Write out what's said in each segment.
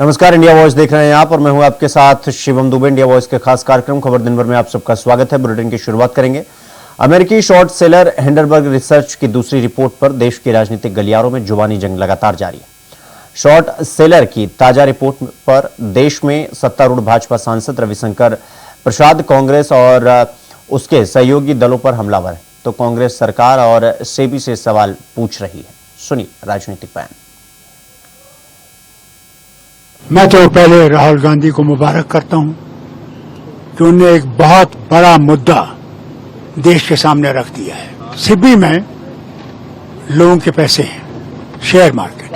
नमस्कार, India voice देख रहे हैं आप और मैं हूं आपके साथ शिवम दुबे। इंडिया वॉइस के खास कार्यक्रम खबर दिन भर में आप सबका स्वागत है। बुलेटिन की शुरुआत करेंगे अमेरिकी शॉर्ट सेलर हिंडनबर्ग रिसर्च की दूसरी रिपोर्ट पर। देश के राजनीतिक गलियारों में जुबानी जंग लगातार जारी है। शॉर्ट सेलर की ताजा रिपोर्ट पर देश में सत्तारूढ़ भाजपा सांसद रविशंकर प्रसाद कांग्रेस और उसके सहयोगी दलों पर हमलावर है, तो कांग्रेस सरकार और सेबी से सवाल पूछ रही है। सुनिए राजनीतिक बयान। मैं तो पहले राहुल गांधी को मुबारक करता हूं कि उन्होंने एक बहुत बड़ा मुद्दा देश के सामने रख दिया है। सेबी में लोगों के पैसे हैं, शेयर मार्केट,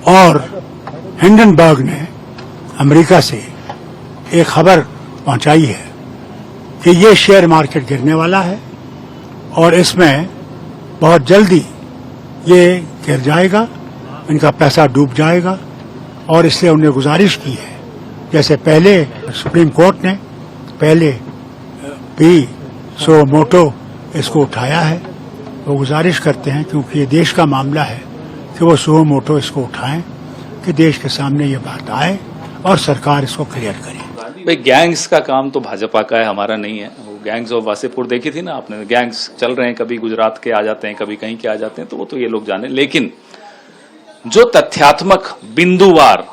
और हिंडनबर्ग ने अमेरिका से एक खबर पहुंचाई है कि ये शेयर मार्केट गिरने वाला है और इसमें बहुत जल्दी ये गिर जाएगा, इनका पैसा डूब जाएगा। और इसलिए उन्हें गुजारिश की है, जैसे पहले सुप्रीम कोर्ट ने पहले भी सुओ मोटो इसको उठाया है, वो गुजारिश करते हैं क्योंकि ये देश का मामला है कि वो सुओ मोटो इसको उठाएं कि देश के सामने ये बात आए और सरकार इसको क्लियर करे। भाई गैंग्स का काम तो भाजपा का है, हमारा नहीं है। वो गैंग्स ऑफ वासेपुर देखी थी ना आपने, गैंग्स चल रहे हैं, कभी गुजरात के आ जाते हैं, कभी कहीं के आ जाते हैं, तो वो तो ये लोग जाने। लेकिन जो तथ्यात्मक बिंदुवार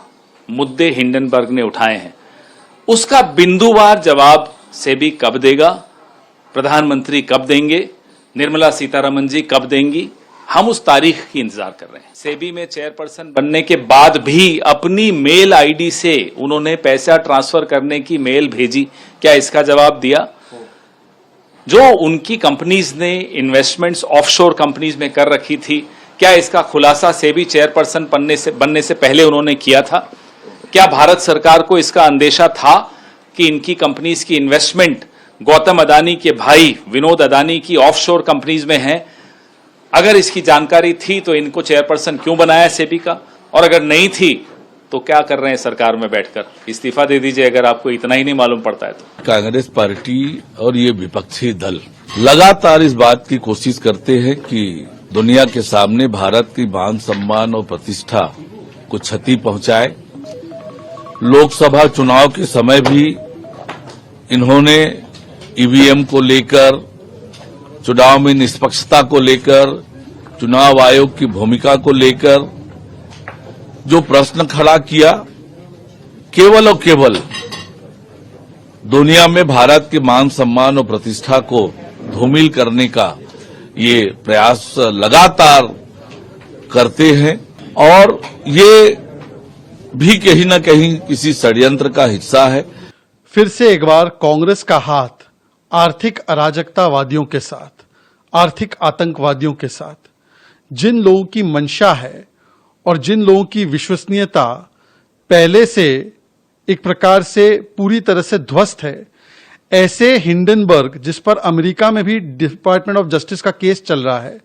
मुद्दे हिंडनबर्ग ने उठाए हैं, उसका बिंदुवार जवाब सेबी कब देगा, प्रधानमंत्री कब देंगे, निर्मला सीतारमण जी कब देंगी, हम उस तारीख की इंतजार कर रहे हैं। सेबी में चेयरपर्सन बनने के बाद भी अपनी मेल आईडी से उन्होंने पैसा ट्रांसफर करने की मेल भेजी, क्या इसका जवाब दिया? जो उनकी कंपनीज ने इन्वेस्टमेंट्स ऑफशोर कंपनीज में कर रखी थी, क्या इसका खुलासा सेबी चेयरपर्सन बनने से पहले उन्होंने किया था? क्या भारत सरकार को इसका अंदेशा था कि इनकी कंपनीज की इन्वेस्टमेंट गौतम अदानी के भाई विनोद अदानी की ऑफशोर कंपनीज में है? अगर इसकी जानकारी थी तो इनको चेयरपर्सन क्यों बनाया सेबी का? और अगर नहीं थी तो क्या कर रहे हैं सरकार में बैठकर? इस्तीफा दे दीजिए अगर आपको इतना ही नहीं मालूम पड़ता है तो। कांग्रेस पार्टी और ये विपक्षी दल लगातार इस बात की कोशिश करते हैं कि दुनिया के सामने भारत की मान सम्मान और प्रतिष्ठा को क्षति पहुंचाए। लोकसभा चुनाव के समय भी इन्होंने ईवीएम को लेकर, चुनाव में निष्पक्षता को लेकर, चुनाव आयोग की भूमिका को लेकर जो प्रश्न खड़ा किया, केवल और केवल दुनिया में भारत के मान सम्मान और प्रतिष्ठा को धूमिल करने का ये प्रयास लगातार करते हैं और ये भी कहीं न कहीं किसी षड्यंत्र का हिस्सा है। फिर से एक बार कांग्रेस का हाथ आर्थिक अराजकतावादियों के साथ, आर्थिक आतंकवादियों के साथ, जिन लोगों की मंशा है और जिन लोगों की विश्वसनीयता पहले से एक प्रकार से पूरी तरह से ध्वस्त है, ऐसे हिंडनबर्ग, जिस पर अमेरिका में भी डिपार्टमेंट ऑफ जस्टिस का केस चल रहा है,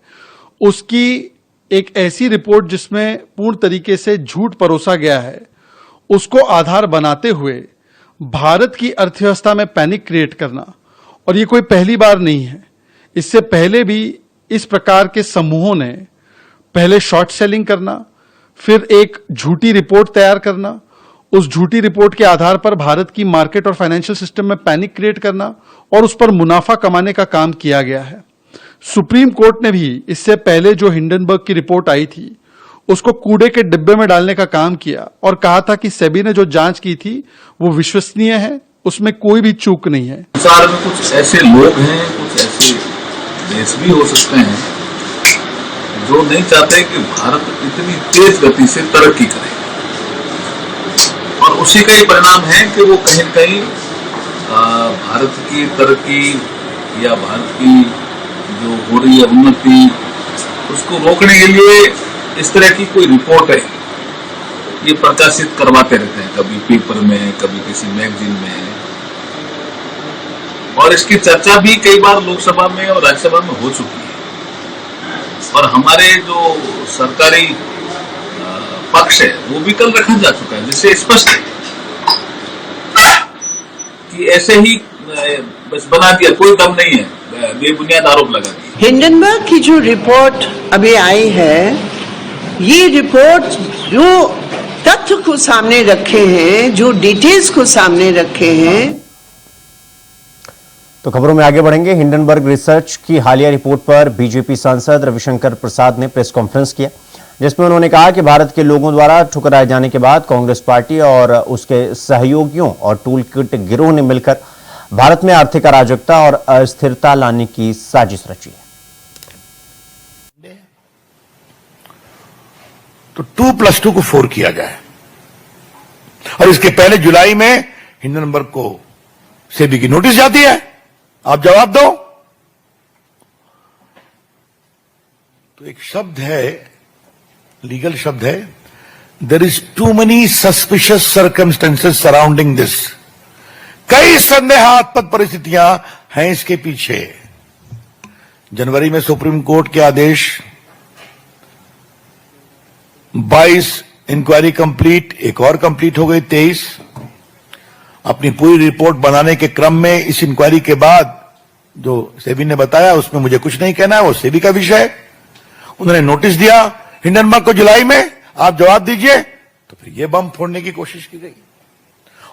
उसकी एक ऐसी रिपोर्ट जिसमें पूर्ण तरीके से झूठ परोसा गया है, उसको आधार बनाते हुए भारत की अर्थव्यवस्था में पैनिक क्रिएट करना, और ये कोई पहली बार नहीं है। इससे पहले भी इस प्रकार के समूहों ने पहले शॉर्ट सेलिंग करना, फिर एक झूठी रिपोर्ट तैयार करना, उस झूठी रिपोर्ट के आधार पर भारत की मार्केट और फाइनेंशियल सिस्टम में पैनिक क्रिएट करना और उस पर मुनाफा कमाने का काम किया गया है। सुप्रीम कोर्ट ने भी इससे पहले जो हिंडनबर्ग की रिपोर्ट आई थी उसको कूड़े के डिब्बे में डालने का काम किया और कहा था कि सेबी ने जो जांच की थी वो विश्वसनीय है, उसमें कोई भी चूक नहीं है। संसार में कुछ ऐसे लोग हैं, कुछ ऐसे देश भी हो सकते हैं जो नहीं चाहते कि भारत इतनी तेज गति से तरक्की करे, और उसी का ही परिणाम है कि वो कहीं न कहीं भारत की तरक्की या भारत की जो हो रही है उन्नति, उसको रोकने के लिए इस तरह की कोई रिपोर्ट है ये प्रकाशित करवाते रहते हैं, कभी पेपर में, कभी किसी मैगजीन में, और इसकी चर्चा भी कई बार लोकसभा में और राज्यसभा में हो चुकी है। और हमारे जो सरकारी पक्ष है वो भी कल रखा जा चुका है, जिससे स्पष्ट है कि ऐसे ही बस बना दिया, कोई दम नहीं है, बेबुनियाद आरोप लगा दिया। हिंडनबर्ग की जो रिपोर्ट अभी आई है, ये रिपोर्ट जो तथ्य को सामने रखे हैं, जो डिटेल्स को सामने रखे हैं। तो खबरों में आगे बढ़ेंगे। हिंडनबर्ग रिसर्च की हालिया रिपोर्ट पर बीजेपी सांसद रविशंकर प्रसाद ने प्रेस कॉन्फ्रेंस किया, जिसमें उन्होंने कहा कि भारत के लोगों द्वारा ठुकराए जाने के बाद कांग्रेस पार्टी और उसके सहयोगियों और टूल किट गिरोह ने मिलकर भारत में आर्थिक अराजकता और अस्थिरता लाने की साजिश रची है। तो 2+2 को 4 किया जाए, और इसके पहले जुलाई में हिंडनबर्ग को सेबी की नोटिस जाती है, आप जवाब दो। तो एक शब्द है, लीगल शब्द है, there is too many suspicious circumstances surrounding this. कई संदेहास्पद परिस्थितियां हैं इसके पीछे। जनवरी में सुप्रीम कोर्ट के आदेश, 22 इंक्वायरी कंप्लीट, एक और कंप्लीट हो गई 23। अपनी पूरी रिपोर्ट बनाने के क्रम में इस इंक्वायरी के बाद जो सेबी ने बताया उसमें मुझे कुछ नहीं कहना है, वो सेबी का विषय है। उन्होंने नोटिस दिया हिंडनबर्ग को जुलाई में, आप जवाब दीजिए। तो फिर ये बम फोड़ने की कोशिश की गई,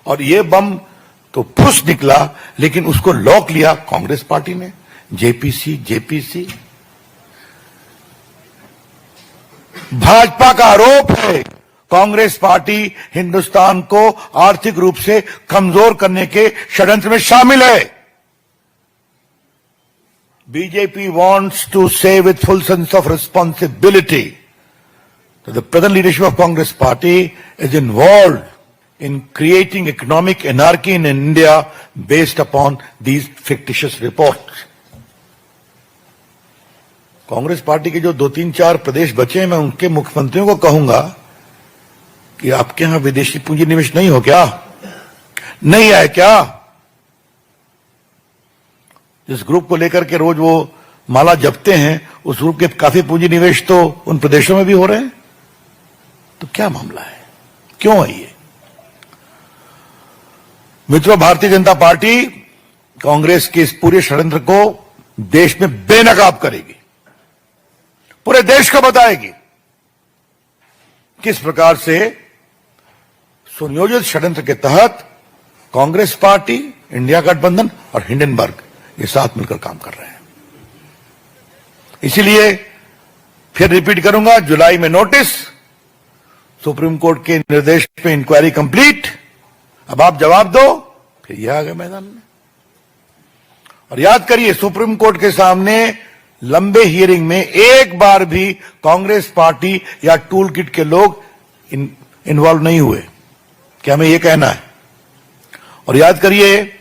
और ये बम तो फुस निकला, लेकिन उसको लॉक लिया कांग्रेस पार्टी ने, जेपीसी। भाजपा का आरोप है कांग्रेस पार्टी हिंदुस्तान को आर्थिक रूप से कमजोर करने के षड्यंत्र में शामिल है। BJP wants to say with full sense of responsibility that the present leadership of Congress party is involved in creating economic anarchy in India based upon these fictitious reports. Congress party के जो 2-3-4 प्रदेश बचे हैं, मैं उनके मुख्यमंत्रियों को कहूंगा कि आपके यहां विदेशी पूंजी निवेश नहीं हो क्या? नहीं है क्या? जिस ग्रुप को लेकर के रोज वो माला जपते हैं, उस ग्रुप के काफी पूंजी निवेश तो उन प्रदेशों में भी हो रहे हैं। तो क्या मामला है, क्यों है ये? मित्रों, भारतीय जनता पार्टी कांग्रेस के इस पूरे षड्यंत्र को देश में बेनकाब करेगी, पूरे देश को बताएगी किस प्रकार से सुनियोजित षड्यंत्र के तहत कांग्रेस पार्टी, इंडिया गठबंधन और हिंडनबर्ग ये साथ मिलकर काम कर रहे हैं। इसीलिए फिर रिपीट करूंगा, जुलाई में नोटिस, सुप्रीम कोर्ट के निर्देश पे इंक्वायरी कंप्लीट, अब आप जवाब दो, फिर ये आ गए मैदान में। और याद करिए, सुप्रीम कोर्ट के सामने लंबे हियरिंग में एक बार भी कांग्रेस पार्टी या टूल किट के लोग इन्वॉल्व नहीं हुए, क्या हमें यह कहना है? और याद करिए,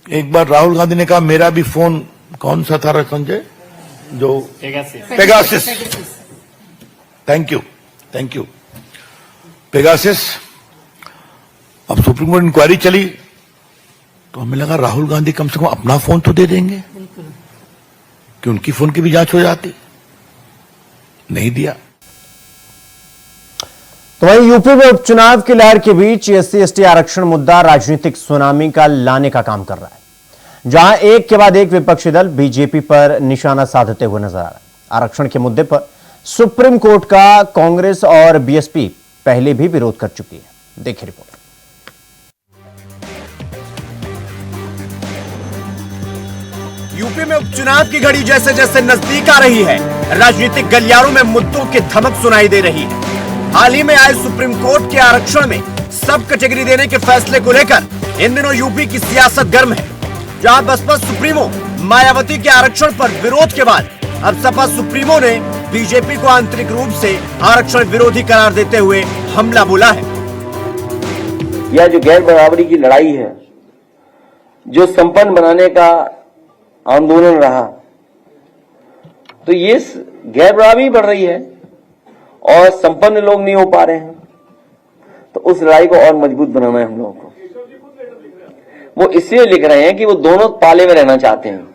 एक बार राहुल गांधी ने कहा मेरा भी फोन कौन सा था संजय, जो पेगासिस, थैंक यू पेगासिस। अब सुप्रीम कोर्ट इंक्वायरी चली तो हमें लगा राहुल गांधी कम से कम अपना फोन तो दे देंगे कि उनकी फोन की भी जांच हो जाती, नहीं दिया। तो वहीं यूपी में उपचुनाव की लहर के बीच SC/ST आरक्षण मुद्दा राजनीतिक सुनामी का लाने का काम कर रहा है, जहां एक के बाद एक विपक्षी दल बीजेपी पर निशाना साधते हुए नजर आ रहा है। आरक्षण के मुद्दे पर सुप्रीम कोर्ट का कांग्रेस और BSP पहले भी विरोध कर चुकी है। देखिए रिपोर्ट। यूपी में उपचुनाव की घड़ी जैसे जैसे नजदीक आ रही है, राजनीतिक गलियारों में मुद्दों की धमक सुनाई दे रही है। हाल ही में आए सुप्रीम कोर्ट के आरक्षण में सब कैटेगरी देने के फैसले को लेकर इन दिनों यूपी की सियासत गर्म है, जहां बसपा सुप्रीमो मायावती के आरक्षण पर विरोध के बाद अब सपा सुप्रीमो ने बीजेपी को आंतरिक रूप से आरक्षण विरोधी करार देते हुए हमला बोला है। यह जो गैर बराबरी की लड़ाई है, जो संपन्न बनाने का आंदोलन रहा, तो ये गैर बराबरी बढ़ रही है और संपन्न लोग नहीं हो पा रहे हैं, तो उस लड़ाई को और मजबूत बनाना है हम लोगों को। वो इसलिए लिख रहे हैं कि वो दोनों पाले में रहना चाहते हैं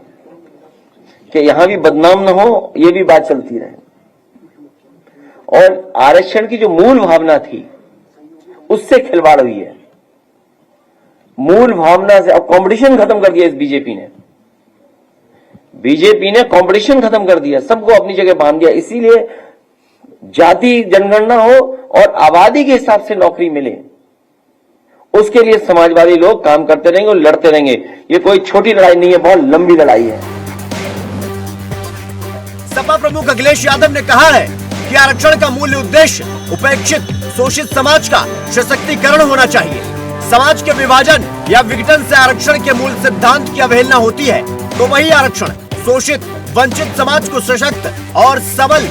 कि यहां भी बदनाम न हो, ये भी बात चलती रहे। और आरक्षण की जो मूल भावना थी उससे खिलवाड़ हुई है, मूल भावना से। अब कंपटीशन खत्म कर दिया इस बीजेपी ने कंपटीशन खत्म कर दिया, सबको अपनी जगह बांध दिया। इसीलिए जाति जनगणना हो और आबादी के हिसाब से नौकरी मिले, उसके लिए समाजवादी लोग काम करते रहेंगे और लड़ते रहेंगे। ये कोई छोटी लड़ाई नहीं है, बहुत लंबी लड़ाई है। सपा प्रमुख अखिलेश यादव ने कहा है कि आरक्षण का मूल उद्देश्य उपेक्षित शोषित समाज का सशक्तिकरण होना चाहिए। समाज के विभाजन या विघटन से आरक्षण के मूल सिद्धांत की अवहेलना होती है, तो वही आरक्षण शोषित वंचित समाज को सशक्त और सबल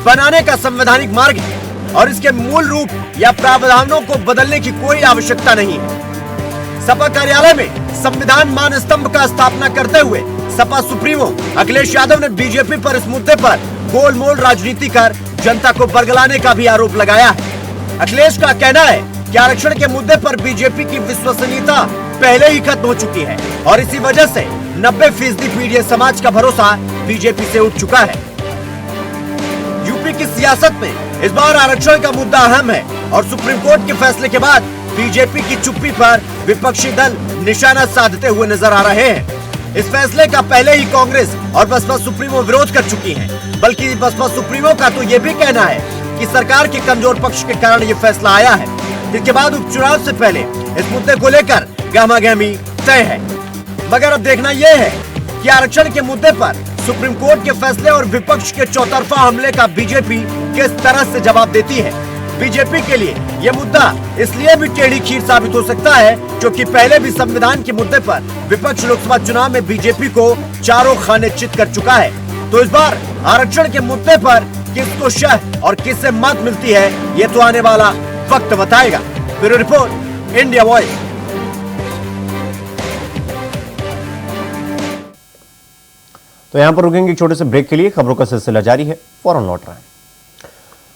बनाने का संवैधानिक मार्ग है और इसके मूल रूप या प्रावधानों को बदलने की कोई आवश्यकता नहीं है। सपा कार्यालय में संविधान मान स्तंभ का स्थापना करते हुए सपा सुप्रीमो अखिलेश यादव ने बीजेपी पर इस मुद्दे पर गोलमोल राजनीति कर जनता को बरगलाने का भी आरोप लगाया है। अखिलेश का कहना है कि आरक्षण के मुद्दे पर बीजेपी की विश्वसनीयता पहले ही खत्म हो चुकी है और इसी वजह से 90% पीड़ित समाज का भरोसा बीजेपी से उठ चुका है। यूपी की सियासत में इस बार आरक्षण का मुद्दा अहम है और सुप्रीम कोर्ट के फैसले के बाद बीजेपी की चुप्पी पर विपक्षी दल निशाना साधते हुए नजर आ रहे हैं। इस फैसले का पहले ही कांग्रेस और बसपा सुप्रीमो विरोध कर चुकी हैं, बल्कि बसपा सुप्रीमो का तो ये भी कहना है कि सरकार के कमजोर पक्ष के कारण ये फैसला आया है, जिसके बाद उपचुनाव से पहले इस मुद्दे को लेकर गहमागहमी तय है। मगर अब देखना यह है कि आरक्षण के मुद्दे पर सुप्रीम कोर्ट के फैसले और विपक्ष के चौतरफा हमले का बीजेपी किस तरह से जवाब देती है। बीजेपी के लिए यह मुद्दा इसलिए भी टेढ़ी खीर साबित हो सकता है क्योंकि पहले भी संविधान के मुद्दे पर विपक्ष लोकसभा चुनाव में बीजेपी को चारों खाने चित कर चुका है। तो इस बार आरक्षण के मुद्दे पर किसको शह और किससे मत मिलती है, ये तो आने वाला वक्त बताएगा। Bureau report, India voice. तो यहां पर रुकेंगे एक छोटे से ब्रेक के लिए। खबरों का सिलसिला जारी है, फौरन लौट रहे हैं।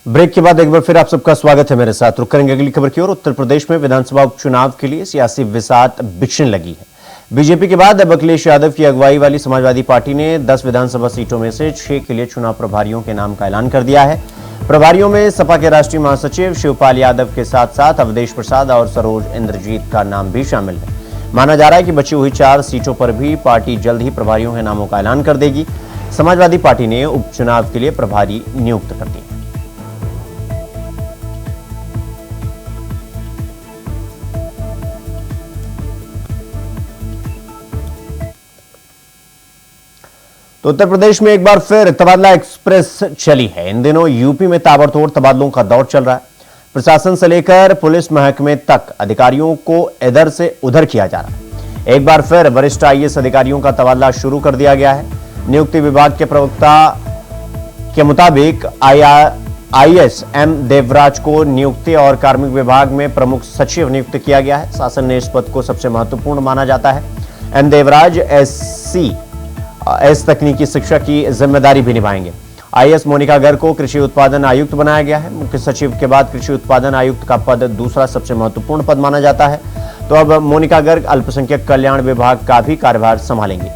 ब्रेक के बाद एक बार फिर आप सबका स्वागत है। मेरे साथ रुक करेंगे अगली खबर की ओर। उत्तर प्रदेश में विधानसभा उपचुनाव के लिए सियासी बिसात बिछने लगी है। बीजेपी के बाद अब अखिलेश यादव की अगुवाई वाली समाजवादी पार्टी ने 10 विधानसभा सीटों में से 6 के लिए चुनाव प्रभारियों के नाम का ऐलान कर दिया है। प्रभारियों में सपा के राष्ट्रीय महासचिव शिवपाल यादव के साथ साथ अवधेश प्रसाद और सरोज इंद्रजीत का नाम भी शामिल है। माना जा रहा है कि बची हुई 4 सीटों पर भी पार्टी जल्द ही प्रभारियों के नामों का ऐलान कर देगी। समाजवादी पार्टी ने उपचुनाव के लिए प्रभारी नियुक्त कर दिए। तो उत्तर प्रदेश में एक बार फिर तबादला एक्सप्रेस चली है। इन दिनों यूपी में ताबड़तोड़ तबादलों का दौर चल रहा है। प्रशासन से लेकर पुलिस महकमे तक अधिकारियों को इधर से उधर किया जा रहा है। एक बार फिर वरिष्ठ आईएएस अधिकारियों का तबादला शुरू कर दिया गया है। नियुक्ति विभाग के प्रवक्ता के मुताबिक आईएएस एम देवराज को नियुक्ति और कार्मिक विभाग में प्रमुख सचिव नियुक्त किया गया है। शासन ने इस पद को सबसे महत्वपूर्ण माना जाता है। एम देवराज एस तकनीकी शिक्षा की जिम्मेदारी भी निभाएंगे। आईएएस मोनिका गर्ग को कृषि उत्पादन आयुक्त बनाया गया है। मुख्य सचिव के बाद कृषि उत्पादन आयुक्त का पद दूसरा सबसे महत्वपूर्ण पद माना जाता है। तो अब मोनिका गर्ग अल्पसंख्यक कल्याण विभाग का भी कार्यभार संभालेंगी।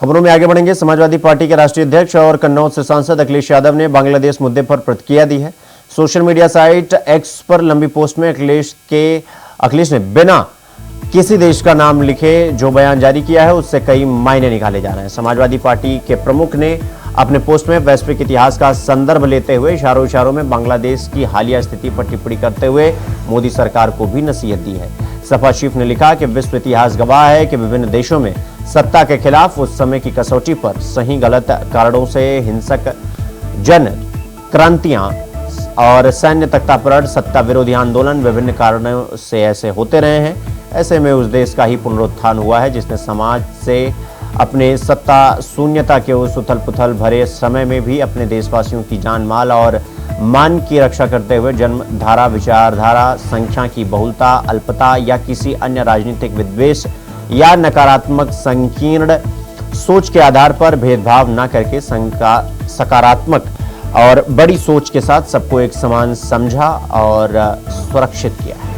खबरों में आगे बढ़ेंगे। समाजवादी पार्टी के राष्ट्रीय अध्यक्ष और कन्नौज से सांसद अखिलेश यादव ने बांग्लादेश मुद्दे पर प्रतिक्रिया दी है। सोशल मीडिया साइट एक्स पर लंबी पोस्ट में अखिलेश ने बिना किसी देश का नाम लिखे जो बयान जारी किया है उससे कई मायने निकाले जा रहे हैं। समाजवादी पार्टी के प्रमुख ने अपने पोस्ट में वैश्विक इतिहास का संदर्भ लेते हुए इशारों में बांग्लादेश की हालिया स्थिति पर टिप्पणी करते हुए मोदी सरकार को भी नसीहत दी है। सपा चीफ ने लिखा कि विश्व इतिहास गवाह है कि विभिन्न देशों में सत्ता के खिलाफ उस समय की कसौटी पर सही गलत कारणों से हिंसक जन क्रांतियां और सैन्य तख्तापलट, सत्ता विरोधी आंदोलन विभिन्न कारणों से ऐसे होते रहे हैं। ऐसे में उस देश का ही पुनरुत्थान हुआ है जिसने समाज से अपने सत्ता शून्यता के उस उथल पुथल भरे समय में भी अपने देशवासियों की जान माल और मान की रक्षा करते हुए जन्म धारा, विचारधारा, संख्या की बहुलता, अल्पता या किसी अन्य राजनीतिक विद्वेष या नकारात्मक संकीर्ण सोच के आधार पर भेदभाव न करके सकारात्मक और बड़ी सोच के साथ सबको एक समान समझा और सुरक्षित किया है।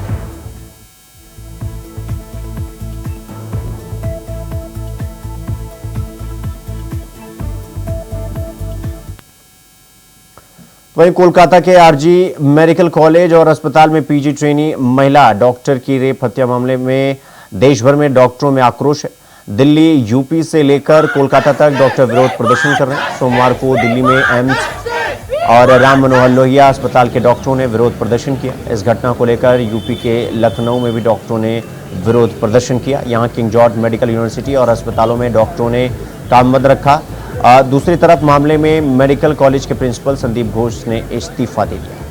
वहीं कोलकाता के आरजी मेडिकल कॉलेज और अस्पताल में पीजी ट्रेनी महिला डॉक्टर की रेप हत्या मामले में देश भर में डॉक्टरों में आक्रोश है। दिल्ली, यूपी से लेकर कोलकाता तक डॉक्टर विरोध प्रदर्शन कर रहे हैं। सोमवार को दिल्ली में एम्स और राम मनोहर लोहिया अस्पताल के डॉक्टरों ने विरोध प्रदर्शन किया। इस घटना को लेकर यूपी के लखनऊ में भी डॉक्टरों ने विरोध प्रदर्शन किया। यहां किंग जॉर्ज मेडिकल यूनिवर्सिटी और अस्पतालों में डॉक्टरों ने काम बंद रखा। दूसरी तरफ मामले में मेडिकल कॉलेज के प्रिंसिपल संदीप घोष ने इस्तीफा दे दिया।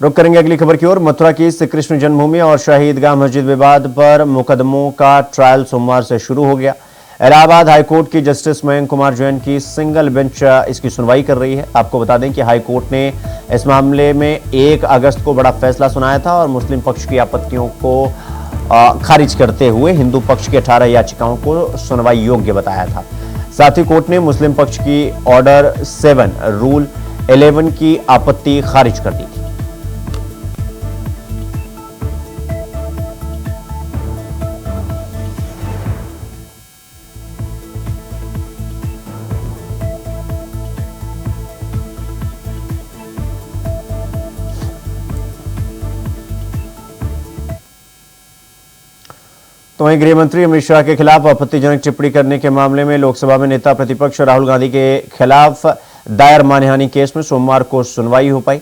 रुक करेंगे अगली खबर की ओर। मथुरा की श्री कृष्ण जन्मभूमि और शाही ईदगाह मस्जिद विवाद पर मुकदमों का ट्रायल सोमवार से शुरू हो गया। इलाहाबाद हाईकोर्ट की जस्टिस मयंक कुमार जैन की सिंगल बेंच इसकी सुनवाई कर रही है। आपको बता दें कि हाईकोर्ट ने इस मामले में 1 अगस्त को बड़ा फैसला सुनाया था और मुस्लिम पक्ष की आपत्तियों को खारिज करते हुए हिंदू पक्ष की 18 याचिकाओं को सुनवाई योग्य बताया था। साथ ही कोर्ट ने मुस्लिम पक्ष की ऑर्डर 7 रूल 11 की आपत्ति खारिज कर दी थी। तो वहीं गृह मंत्री अमित शाह के खिलाफ आपत्तिजनक टिप्पणी करने के मामले में लोकसभा में नेता प्रतिपक्ष राहुल गांधी के खिलाफ दायर मानहानि केस में सोमवार को सुनवाई हो पाई।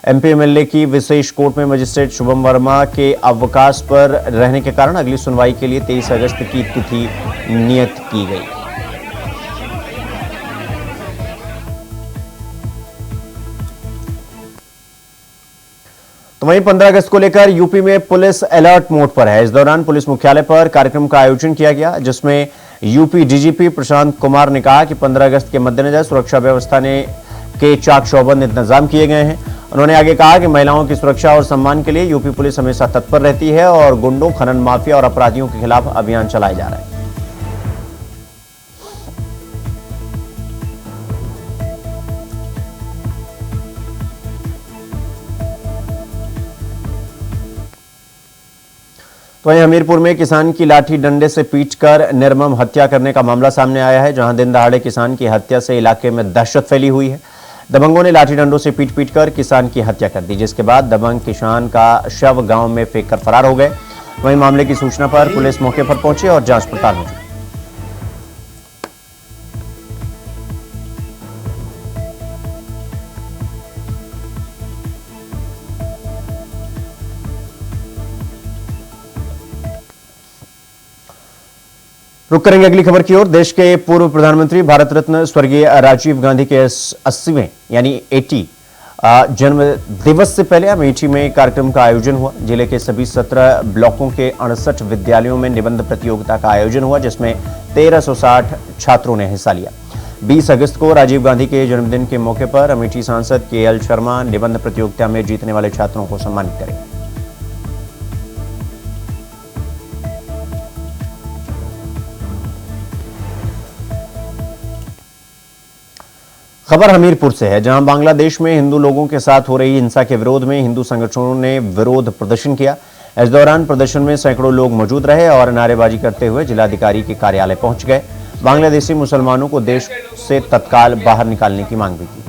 एमपी एमएलए की विशेष कोर्ट में मजिस्ट्रेट शुभम वर्मा के अवकाश पर रहने के कारण अगली सुनवाई के लिए 23 अगस्त की तिथि नियत की गई। तो वहीं 15 अगस्त को लेकर यूपी में पुलिस अलर्ट मोड पर है। इस दौरान पुलिस मुख्यालय पर कार्यक्रम का आयोजन किया गया, जिसमें यूपी डीजीपी प्रशांत कुमार ने कहा कि 15 अगस्त के मद्देनजर सुरक्षा व्यवस्था के चाक चौबंद इंतजाम किए गए हैं। उन्होंने आगे कहा कि महिलाओं की सुरक्षा और सम्मान के लिए यूपी पुलिस हमेशा तत्पर रहती है और गुंडों, खनन माफिया और अपराधियों के खिलाफ अभियान चलाए जा रहे हैं। वहीं हमीरपुर में किसान की लाठी डंडे से पीटकर निर्मम हत्या करने का मामला सामने आया है, जहां दिन दहाड़े किसान की हत्या से इलाके में दहशत फैली हुई है। दबंगों ने लाठी डंडों से पीट कर किसान की हत्या कर दी, जिसके बाद दबंग किसान का शव गांव में फेंककर फरार हो गए। वहीं मामले की सूचना पर पुलिस मौके पर पहुंची और जांच पड़ताल में जुटी। रुक करेंगे अगली खबर की ओर। देश के पूर्व प्रधानमंत्री भारत रत्न स्वर्गीय राजीव गांधी के 80वें यानी 80 जन्म दिवस से पहले अमेठी में कार्यक्रम का आयोजन हुआ। जिले के सभी 17 ब्लॉकों के 68 विद्यालयों में निबंध प्रतियोगिता का आयोजन हुआ, जिसमें 1360 छात्रों ने हिस्सा लिया। 20 अगस्त को राजीव गांधी के जन्मदिन के मौके पर अमेठी सांसद केएल शर्मा निबंध प्रतियोगिता में जीतने वाले छात्रों को सम्मानित करेंगे। खबर हमीरपुर से है, जहां बांग्लादेश में हिंदू लोगों के साथ हो रही हिंसा के विरोध में हिंदू संगठनों ने विरोध प्रदर्शन किया। इस दौरान प्रदर्शन में सैकड़ों लोग मौजूद रहे और नारेबाजी करते हुए जिलाधिकारी के कार्यालय पहुंच गए। बांग्लादेशी मुसलमानों को देश से तत्काल बाहर निकालने की मांग भी की।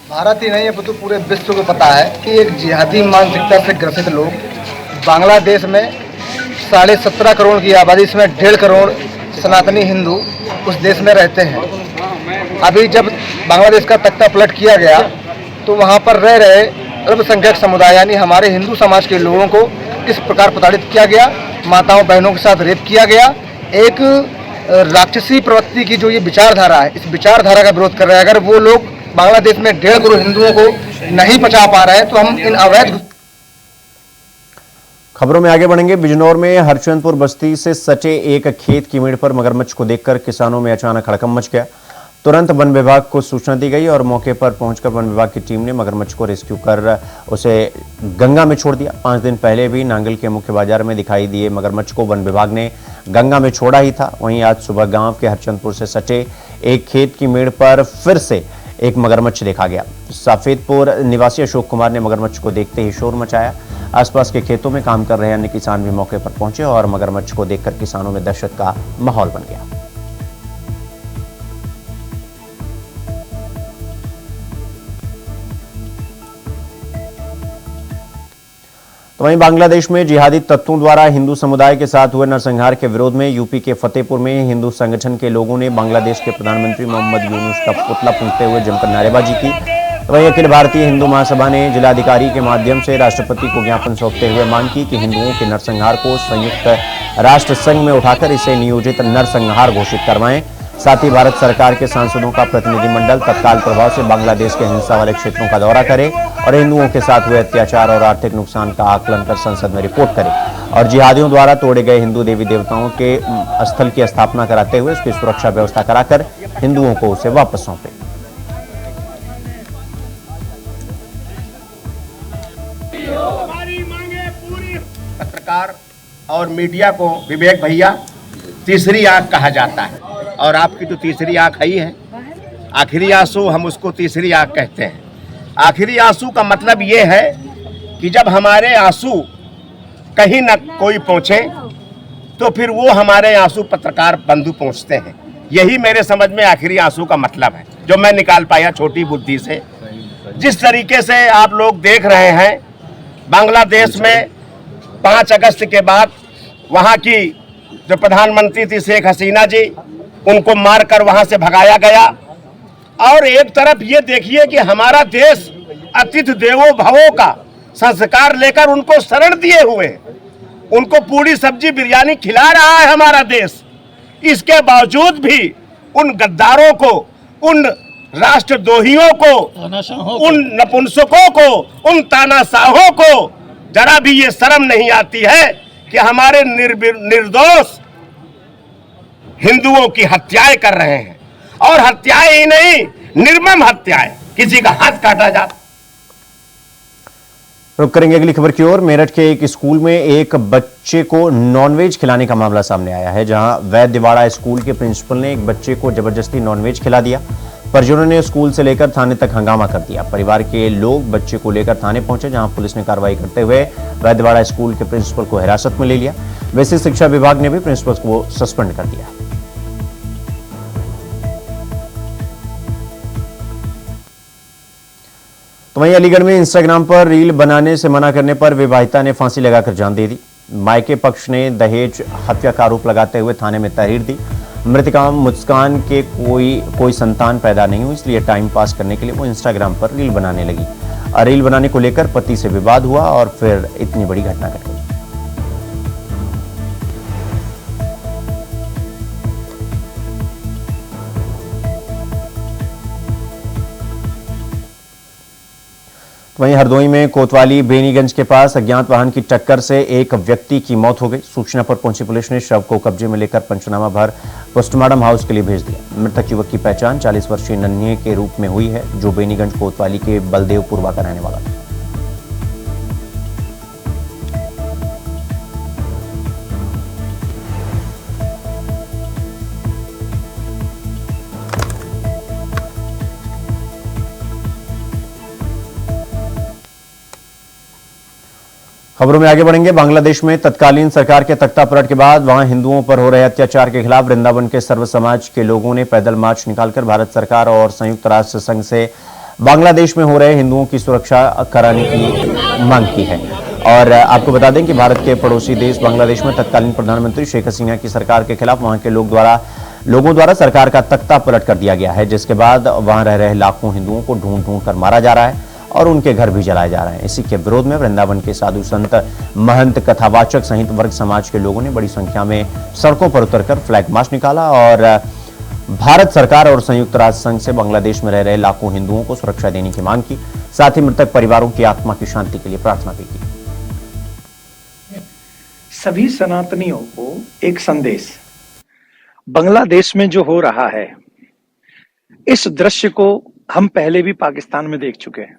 भारत ही नहीं है तो पूरे विश्व को पता है कि एक जिहादी मानसिकता से ग्रसित लोग बांग्लादेश में 17.5 करोड़ की आबादी, इसमें 1.5 करोड़ सनातनी हिंदू उस देश में रहते हैं। अभी जब बांग्लादेश का तख्ता पलट किया गया तो वहाँ पर रह रहे अल्पसंख्यक समुदाय यानी हमारे हिंदू समाज के लोगों को किस प्रकार प्रताड़ित किया गया, माताओं बहनों के साथ रेप किया गया। एक राक्षसी प्रवृत्ति की जो ये विचारधारा है, इस विचारधारा का विरोध कर रहे हैं। अगर वो लोग बांग्लादेश में 1.5 करोड़ हिंदुओं को नहीं बचा पा रहे हैं तो हम इन अवैध। खबरों में आगे बढ़ेंगे। बिजनौर में हरचंदपुर बस्ती से सटे एक खेत की मेड़ पर मगरमच्छ को देखकर किसानों में अचानक हड़कंप मच गया। तुरंत वन विभाग को सूचना दी गई और मौके पर पहुंचकर वन विभाग की टीम ने मगरमच्छ को रेस्क्यू कर उसे गंगा में छोड़ दिया। 5 दिन पहले भी नांगल के मुख्य बाजार में दिखाई दिए मगरमच्छ को वन विभाग ने गंगा में छोड़ा ही था। वहीं आज सुबह गांव के हरचंदपुर से सटे एक खेत की मेड़ पर फिर से एक मगरमच्छ देखा गया। सफेदपुर निवासी अशोक कुमार ने मगरमच्छ को देखते ही शोर मचाया। आसपास के खेतों में काम कर रहे अन्य किसान भी मौके पर पहुंचे और मगरमच्छ को देखकर किसानों में दहशत का माहौल बन गया। तो वहीं बांग्लादेश में जिहादी तत्वों द्वारा हिंदू समुदाय के साथ हुए नरसंहार के विरोध में यूपी के फतेहपुर में हिंदू संगठन के लोगों ने बांग्लादेश के प्रधानमंत्री मोहम्मद यूनुस का पुतला फूंकते हुए जमकर नारेबाजी की। तो वहीं अखिल भारतीय हिंदू महासभा ने जिलाधिकारी के माध्यम से राष्ट्रपति को ज्ञापन सौंपते हुए मांग की कि हिंदुओं के नरसंहार को संयुक्त राष्ट्र संघ में उठाकर इसे नियोजित नरसंहार घोषित करवाएं। साथ ही भारत सरकार के सांसदों का प्रतिनिधिमंडल तत्काल प्रभाव से बांग्लादेश के हिंसा वाले क्षेत्रों का दौरा करे और हिंदुओं के साथ हुए अत्याचार और आर्थिक नुकसान का आकलन कर संसद में रिपोर्ट करे और जिहादियों द्वारा तोड़े गए हिंदू देवी देवताओं के स्थल की स्थापना कराते हुए उसकी सुरक्षा व्यवस्था कराकर हिंदुओं को उसे वापस सौंपे। पत्रकार और मीडिया को विवेक भैया तीसरी आंख कहा जाता है और आपकी तो तीसरी आंख ही है। आखिरी आंसू हम उसको तीसरी आंख कहते हैं। आखिरी आंसू का मतलब ये है कि जब हमारे आंसू कहीं न कोई पहुंचे तो फिर वो हमारे आंसू पत्रकार बंधु पहुंचते हैं। यही मेरे समझ में आखिरी आंसू का मतलब है जो मैं निकाल पाया छोटी बुद्धि से। जिस तरीके से आप लोग देख रहे हैं बांग्लादेश में 5 अगस्त के बाद वहाँ की जो प्रधानमंत्री थी शेख हसीना जी, उनको मारकर वहां से भगाया गया। और एक तरफ ये देखिए कि हमारा देश अतिथि देवो भवो का संस्कार लेकर उनको शरण दिए हुए, उनको पूरी सब्जी बिरयानी खिला रहा है हमारा देश। इसके बावजूद भी उन गद्दारों को, उन राष्ट्रद्रोहियों को, उन नपुंसकों को, उन तानाशाहों को जरा भी ये शर्म नहीं आती है कि हमारे निर्दोष हिंदुओं की हत्याएं कर रहे हैं। और हत्याएं ही नहीं, निर्मम हत्याएं, किसी का हाथ काटा जाता। रुक करेंगे अगली खबर की ओर। मेरठ के एक स्कूल में एक बच्चे को नॉनवेज खिलाने का मामला सामने आया है, जहां वैद्यवाड़ा स्कूल के प्रिंसिपल ने एक बच्चे को जबरदस्ती नॉनवेज खिला दिया। परिजनों ने स्कूल से लेकर थाने तक हंगामा कर दिया। परिवार के लोग बच्चे को लेकर थाने पहुंचे, जहां पुलिस ने कार्रवाई करते हुए वैद्यवाड़ा स्कूल के प्रिंसिपल को हिरासत में ले लिया। वैसे शिक्षा विभाग ने भी प्रिंसिपल को सस्पेंड कर दिया। तो वहीं अलीगढ़ में इंस्टाग्राम पर रील बनाने से मना करने पर विवाहिता ने फांसी लगाकर जान दे दी। मायके पक्ष ने दहेज हत्या का आरोप लगाते हुए थाने में तहरीर दी। मृतका मुस्कान के कोई संतान पैदा नहीं हुई, इसलिए टाइम पास करने के लिए वो इंस्टाग्राम पर रील बनाने लगी। रील बनाने को लेकर पति से विवाद हुआ और फिर इतनी बड़ी घटना घट गई। वहीं हरदोई में कोतवाली बेनीगंज के पास अज्ञात वाहन की टक्कर से एक व्यक्ति की मौत हो गई। सूचना पर पहुंची पुलिस ने शव को कब्जे में लेकर पंचनामा भर पोस्टमार्टम हाउस के लिए भेज दिया। मृतक युवक की पहचान 40 वर्षीय नन्हे के रूप में हुई है, जो बेनीगंज कोतवाली के बलदेवपुरवा का रहने वाला था। खबरों में आगे बढ़ेंगे। बांग्लादेश में तत्कालीन सरकार के तख्तापलट के बाद वहां हिंदुओं पर हो रहे अत्याचार के खिलाफ वृंदावन के सर्व समाज के लोगों ने पैदल मार्च निकालकर भारत सरकार और संयुक्त राष्ट्र संघ से बांग्लादेश में हो रहे हिंदुओं की सुरक्षा कराने की मांग की है। और आपको बता दें कि भारत के पड़ोसी देश बांग्लादेश में तत्कालीन प्रधानमंत्री शेख हसीना की सरकार के खिलाफ वहां के लोगों द्वारा सरकार का तख्ता पलट कर दिया गया है, जिसके बाद वहां रह रहे लाखों हिंदुओं को ढूंढ कर मारा जा रहा है और उनके घर भी जलाए जा रहे हैं। इसी के विरोध में वृंदावन के साधु संत, महंत, कथावाचक सहित वर्ग समाज के लोगों ने बड़ी संख्या में सड़कों पर उतरकर फ्लैग मार्च निकाला और भारत सरकार और संयुक्त राष्ट्र संघ से बांग्लादेश में रह रहे लाखों हिंदुओं को सुरक्षा देने की मांग की। साथ ही मृतक परिवारों की आत्मा की शांति के लिए प्रार्थना भी की। सभी सनातनियों को एक संदेश, बांग्लादेश में जो हो रहा है, इस दृश्य को हम पहले भी पाकिस्तान में देख चुके हैं,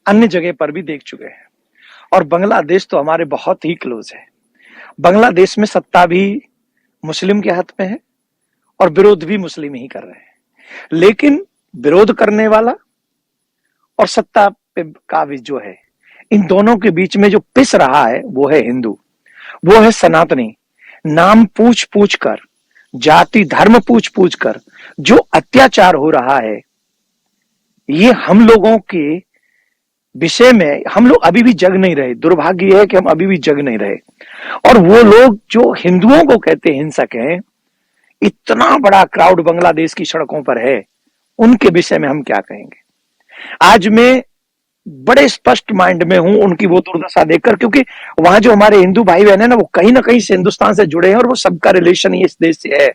अन्य जगह पर भी देख चुके हैं। और बांग्लादेश तो हमारे बहुत ही क्लोज है। बांग्लादेश में सत्ता भी मुस्लिम के हाथ में है और विरोध भी मुस्लिम ही कर रहे हैं। लेकिन विरोध करने वाला और सत्ता पे काबिज जो है, इन दोनों के बीच में जो पिस रहा है वो है हिंदू, वो है सनातनी। नाम पूछ पूछ कर, जाति धर्म पूछ पूछ कर जो अत्याचार हो रहा है, ये हम लोगों के विषय में हम लोग अभी भी जग नहीं रहे। दुर्भाग्य है कि हम अभी भी जग नहीं रहे। और वो लोग जो हिंदुओं को कहते हिंसक हैं, इतना बड़ा क्राउड बांग्लादेश की सड़कों पर है, उनके विषय में हम क्या कहेंगे। आज मैं बड़े स्पष्ट माइंड में हूं उनकी वो दुर्दशा देखकर, क्योंकि वहां जो हमारे हिंदू भाई बहन है ना, वो कहीं ना कहीं से हिंदुस्तान से जुड़े हैं और वो सबका रिलेशन ही इस देश से है।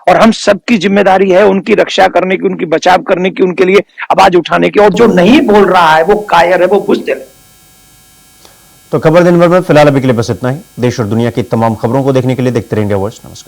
और हम सबकी जिम्मेदारी है उनकी रक्षा करने की, उनकी बचाव करने की, उनके लिए आवाज उठाने की। और जो नहीं बोल रहा है वो कायर है, वो बुज़दिल है। तो खबर दिन भर में फिलहाल अभी के लिए बस इतना ही। देश और दुनिया की तमाम खबरों को देखने के लिए देखते रहिए इंडिया वॉइस। नमस्कार।